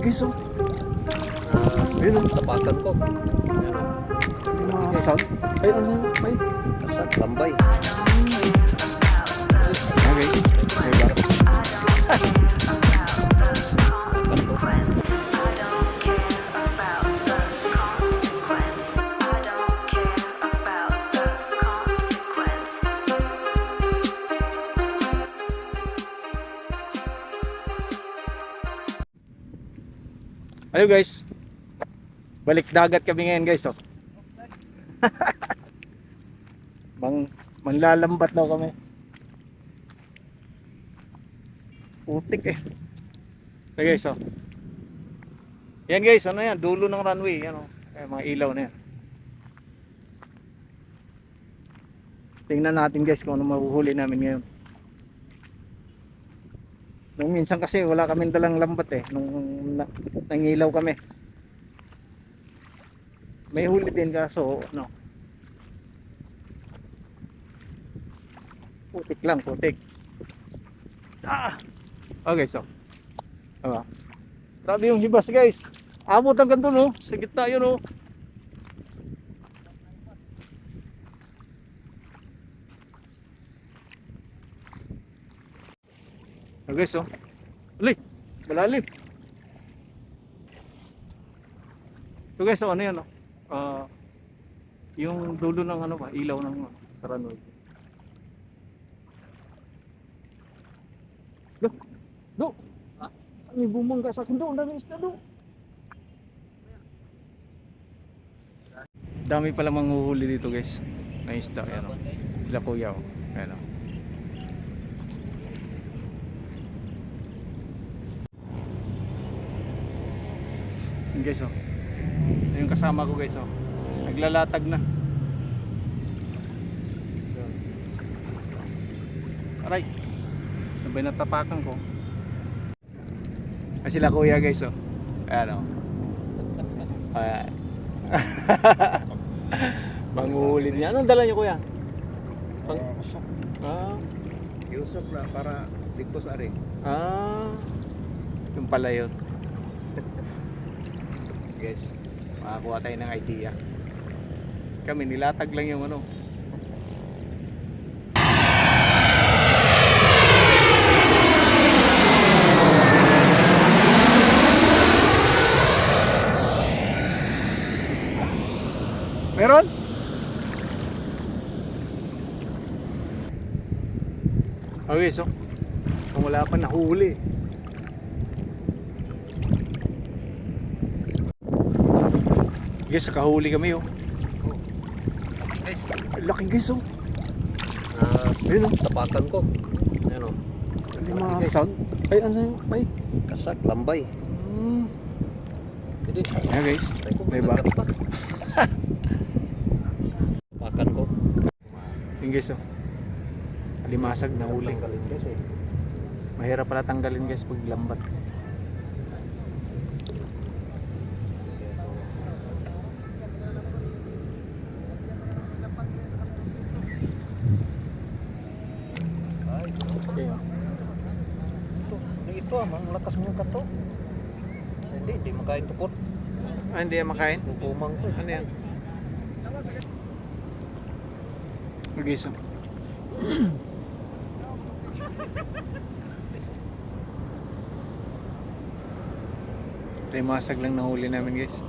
guys, oh. Ayun, tapakan ko. Ayun, Yung mga sag. Ay, ano yun? Ay. kasag lambay. Okay. Diba? Hello guys. Balik dagat kami ngayon guys, oh. Manlalambat daw kami. Putik eh. So guys, oh. Yan guys, ano yan? Dulo ng runway, yan oh. Mga ilaw na yan. Tingnan natin guys kung ano mahuhuli namin ngayon. Nung minsan kasi wala kaming dalang lambat eh. Nung nangilaw kami. May huli din kaso no. Putik lang, putik. Okay, so. Diba? Grabe yung hibas guys. Abot hanggang doon, oh. Sa gitna yun, oh. Okay, so. Ulit. Malalim. So guys, so ano yan, oh. Yung dulo ng ano ba, ilaw ng saranoy. Look. Look. May bumangga sa akin doon, dami isda doon. Dami pala manghuhuli dito guys. Na isda, ayan o. Sila kuya o. Ayan o. Ayan guys o. Yung kasama ko guys o. Naglalatag na. Aray. Sabay natapakan ko. Ay sila kuya guys o. Ayan o. Ayan. Manguhuli niya. Anong dala niyo kuya? Yusuf na para ligtas ari. Yung pala yun. Guys, makakuha tayo ng idea. Kami nilatag lang yung ano. Meron? Okay, so kung wala pa nahuli. Guys, nakahuli kami oh. Guys, Laki guys oh. Ayun oh. tapakan ko. Ayun, Yung mga sag. Ay, ano yun? Ay. kasag lambay. Kaya Ayan guys, may ba? tapakan ko. Yung guys oh. Alimasag na huli. Tanggalin kasi. Mahirap pala tanggalin guys pag lambat. Okay, oh. Ito ang lakas mo kato. Hindi makain tukot. Hindi yan makain? Pumang to. Ano yan? Okay, so. Ito yung masag lang nahuli namin guys.